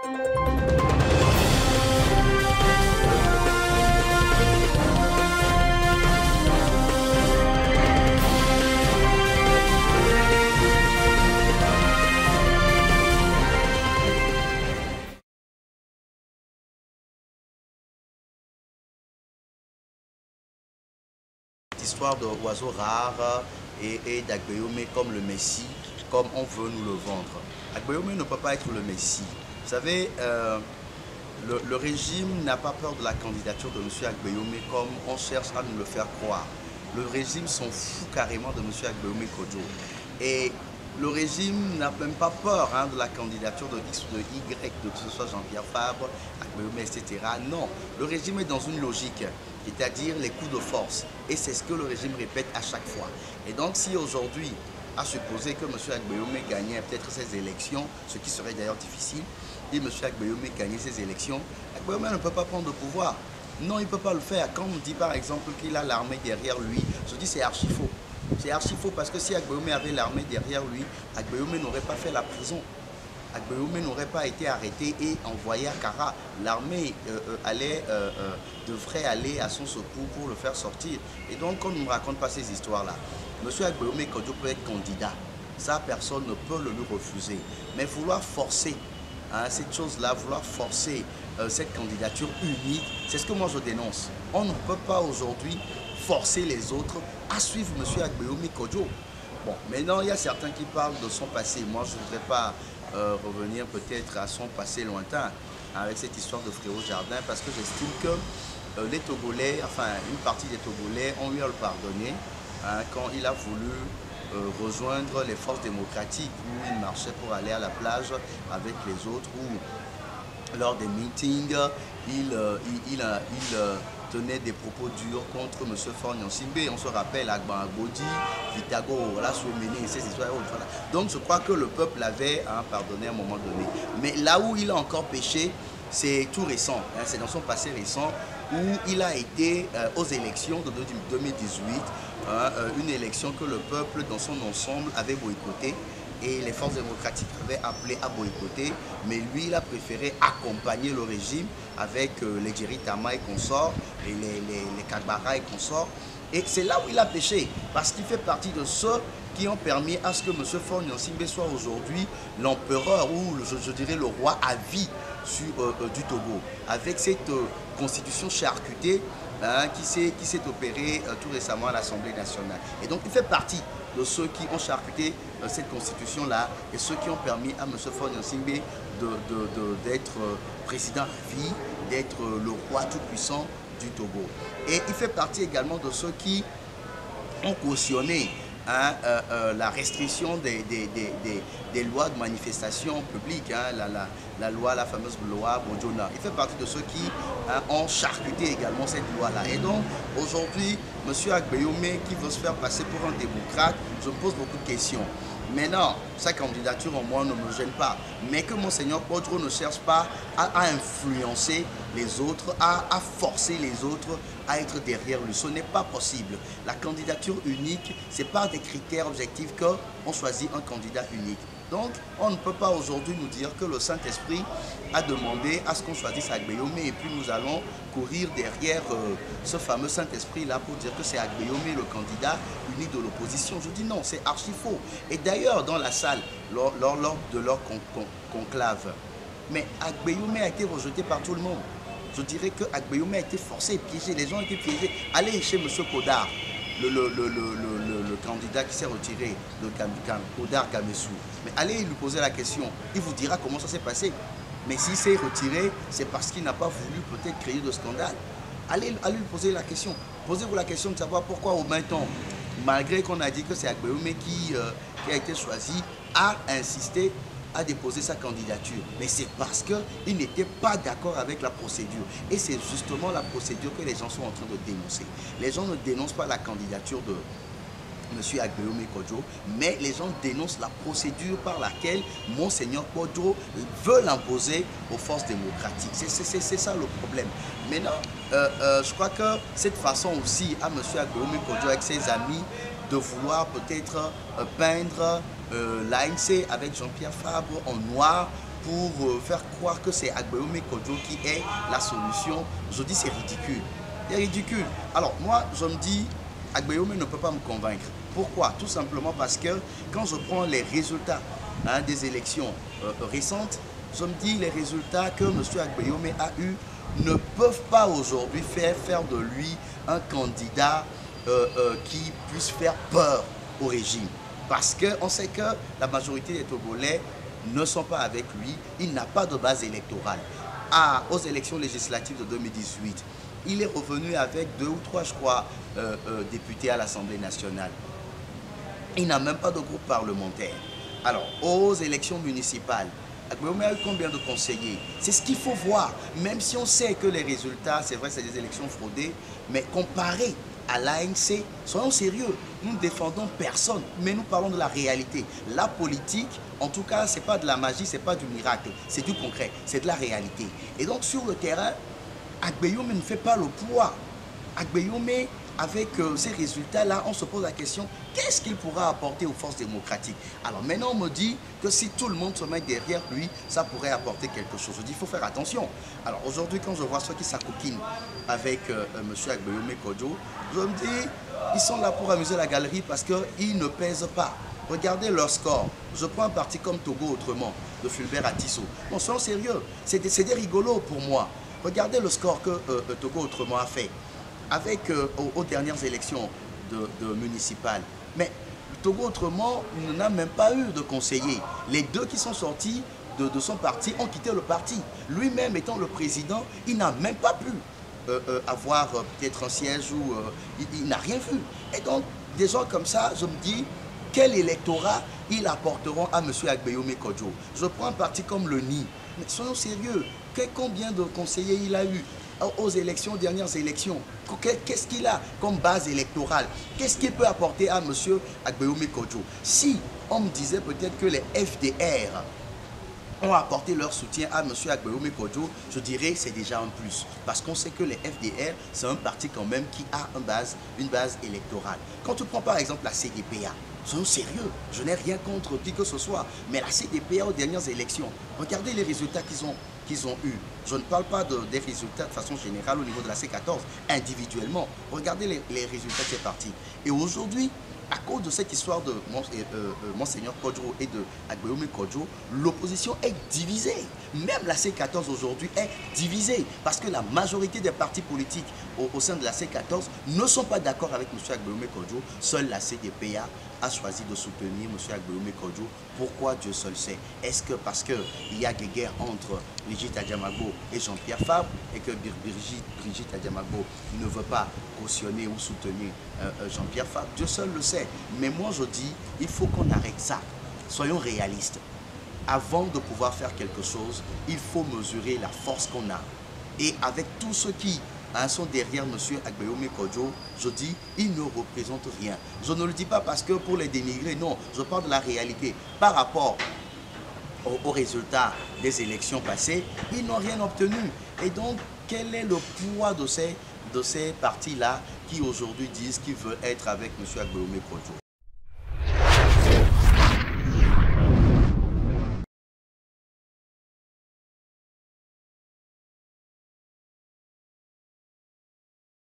Histoire d'oiseaux rares et d'Agbeyomi comme le Messie, comme on veut nous le vendre. Agbeyomi ne peut pas être le Messie. Vous savez, le régime n'a pas peur de la candidature de M. Agbeyomi comme on cherche à nous le faire croire. Le régime s'en fout carrément de M. Agbeyomi Kodjo. Et le régime n'a même pas peur de la candidature de X ou de Y, de que ce soit Jean-Pierre Fabre, Agbeyomi, etc. Non, le régime est dans une logique, c'est-à-dire les coups de force. Et c'est ce que le régime répète à chaque fois. Et donc si aujourd'hui, à supposer que M. Agbeyomi gagnait peut-être ces élections, ce qui serait d'ailleurs difficile, et M. Agbeyomi gagnait ces élections, Agbeyomi ne peut pas prendre le pouvoir. Non, il ne peut pas le faire. Quand on dit par exemple qu'il a l'armée derrière lui, je dis c'est archi faux. C'est archi faux parce que si Agbeyomi avait l'armée derrière lui, Agbeyomi n'aurait pas fait la prison. Agbeyomi n'aurait pas été arrêté et envoyé à Kara. L'armée devrait aller à son secours pour le faire sortir. Et donc, on ne nous raconte pas ces histoires-là. M. Agbeyomi Kodjo peut être candidat. Ça, personne ne peut le lui refuser. Mais vouloir forcer cette chose-là, vouloir forcer cette candidature unique, c'est ce que moi je dénonce. On ne peut pas aujourd'hui forcer les autres à suivre M. Agbeyomi Kodjo. Bon, maintenant, il y a certains qui parlent de son passé. Moi, je ne voudrais pas revenir peut-être à son passé lointain avec cette histoire de Frérot Jardin parce que j'estime que les Togolais, enfin une partie des Togolais ont eu à le pardonner quand il a voulu rejoindre les forces démocratiques où il marchait pour aller à la plage avec les autres, où lors des meetings, il tenait des propos durs contre M. Faure Gnassingbé. On se rappelle Agban Agbodi, Vitago, voilà, Souméné, ces histoires. Voilà. Donc je crois que le peuple l'avait pardonné à un moment donné. Mais là où il a encore péché, c'est tout récent, c'est dans son passé récent où il a été aux élections de 2018, une élection que le peuple dans son ensemble avait boycotté et les forces démocratiques avaient appelé à boycotter, mais lui il a préféré accompagner le régime avec les Djeri Tama et consorts et les Kagbara et consorts. Et c'est là où il a péché, parce qu'il fait partie de ceux qui ont permis à ce que M. Faure Gnassingbé soit aujourd'hui l'empereur ou je dirais le roi à vie du Togo, avec cette constitution charcutée qui s'est opérée tout récemment à l'Assemblée nationale. Et donc il fait partie de ceux qui ont charcuté cette constitution-là et ceux qui ont permis à M. Faure Gnassingbé d'être président à vie, d'être le roi tout-puissant du Togo. Et il fait partie également de ceux qui ont cautionné la restriction des lois de manifestation publique, la fameuse loi Bojona. Il fait partie de ceux qui ont charcuté également cette loi-là. Et donc, aujourd'hui, M. Agbeyomi, qui veut se faire passer pour un démocrate, je me pose beaucoup de questions. Maintenant, sa candidature en moi ne me gêne pas, mais que Monseigneur Kodjo ne cherche pas à influencer les autres, à forcer les autres à être derrière lui. Ce n'est pas possible. La candidature unique, c'est par des critères objectifs qu'on choisit un candidat unique. Donc, on ne peut pas aujourd'hui nous dire que le Saint-Esprit a demandé à ce qu'on choisisse Agbeyomi et puis nous allons courir derrière ce fameux Saint-Esprit-là pour dire que c'est Agbeyomi le candidat unique de l'opposition. Je dis non, c'est archi faux. Et d'ailleurs, dans la salle, lors de leur conclave, mais Agbeyomi a été rejeté par tout le monde. Je dirais que Agbeyomi a été forcé et piégé. Les gens ont été piégés. Allez chez M. Kodar, le candidat qui s'est retiré de Kodar Kamessou. Mais allez lui poser la question. Il vous dira comment ça s'est passé. Mais s'il s'est retiré, c'est parce qu'il n'a pas voulu peut-être créer de scandale. Allez lui poser la question. Posez-vous la question de savoir pourquoi au même temps, malgré qu'on a dit que c'est Agbeyomi qui a été choisi, a insisté à déposer sa candidature. Mais c'est parce qu'il n'était pas d'accord avec la procédure. Et c'est justement la procédure que les gens sont en train de dénoncer. Les gens ne dénoncent pas la candidature de M. Agbeyomi Kodjo, mais les gens dénoncent la procédure par laquelle Monseigneur Kodjo veut l'imposer aux forces démocratiques. C'est ça le problème. Maintenant, je crois que cette façon aussi à M. Agbeyomi Kodjo avec ses amis de vouloir peut-être peindre l'ANC avec Jean-Pierre Fabre en noir pour faire croire que c'est Agbeome Kodjo qui est la solution, je dis c'est ridicule. C'est ridicule. Alors moi, je me dis, Agbeome ne peut pas me convaincre. Pourquoi? Tout simplement parce que quand je prends les résultats des élections récentes, je me dis les résultats que M. Agbeome a eu ne peuvent pas aujourd'hui faire de lui un candidat qui puisse faire peur au régime. Parce qu'on sait que la majorité des Togolais ne sont pas avec lui, il n'a pas de base électorale. Aux élections législatives de 2018, il est revenu avec 2 ou 3, je crois, députés à l'Assemblée nationale. Il n'a même pas de groupe parlementaire. Alors, aux élections municipales, Agbeome a eu combien de conseillers? C'est ce qu'il faut voir. Même si on sait que les résultats, c'est vrai, c'est des élections fraudées, mais comparé à l'ANC, soyons sérieux, nous ne défendons personne, mais nous parlons de la réalité. La politique, en tout cas, ce n'est pas de la magie, ce n'est pas du miracle, c'est du concret, c'est de la réalité. Et donc sur le terrain, Agbeome ne fait pas le poids. Agbeome, avec ces résultats-là, on se pose la question, qu'est-ce qu'il pourra apporter aux forces démocratiques? Alors maintenant, on me dit que si tout le monde se met derrière lui, ça pourrait apporter quelque chose. Je dis, il faut faire attention. Alors aujourd'hui, quand je vois ceux qui s'acoquinent avec M. Agbeome Kodjo, je me dis, ils sont là pour amuser la galerie parce qu'ils ne pèsent pas. Regardez leur score. Je prends un parti comme Togo Autrement, de Fulbert Atisso. Bon, soyons sérieux, c'est des rigolos pour moi. Regardez le score que Togo Autrement a fait avec aux dernières élections de municipales. Mais Togo Autrement n'a même pas eu de conseiller. Les 2 qui sont sortis de son parti ont quitté le parti. Lui-même étant le président, il n'a même pas pu avoir peut-être un siège où il n'a rien vu. Et donc, des gens comme ça, je me dis, quel électorat ils apporteront à M. Agbeome Kodjo? Je prends un parti comme le NI. Mais soyons sérieux, combien de conseillers il a eu aux élections, dernières élections? Qu'est-ce qu'il a comme base électorale? Qu'est-ce qu'il peut apporter à M. Agbeome Kodjo? Si on me disait peut-être que les FDR ont apporté leur soutien à M. Agbeome Kodjo, je dirais que c'est déjà un plus. Parce qu'on sait que les FDR, c'est un parti quand même qui a une base électorale. Quand tu prends par exemple la CDPA, soyons sérieux, je n'ai rien contre qui que ce soit, mais la CDPA aux dernières élections, regardez les résultats qu'ils ont eus. Je ne parle pas des résultats de façon générale au niveau de la C14, individuellement. Regardez les résultats de ces partis. Et aujourd'hui, à cause de cette histoire de Monseigneur Kodjo et de Agbeome Kodjo, l'opposition est divisée. Même la C14 aujourd'hui est divisée parce que la majorité des partis politiques au sein de la C14 ne sont pas d'accord avec M. Agbeome Kodjo. Seule la CDPA a choisi de soutenir M. Agbeome Kodjo. Pourquoi? Dieu seul sait. Est-ce que parce qu'il y a des guerres entre Brigitte Adjamagbo et Jean-Pierre Fabre et que Brigitte Adjamagbo ne veut pas cautionner ou soutenir Jean-Pierre Fabre? Dieu seul le sait. Mais moi je dis, il faut qu'on arrête ça. Soyons réalistes. Avant de pouvoir faire quelque chose, il faut mesurer la force qu'on a. Et avec tous ceux qui sont derrière M. Agbeome Kodjo, je dis, ils ne représentent rien. Je ne le dis pas parce que pour les dénigrer, non. Je parle de la réalité. Par rapport aux résultats des élections passées, ils n'ont rien obtenu. Et donc, quel est le poids de ces partis-là qui aujourd'hui disent qu'ils veulent être avec M. Agbeome Kodjo?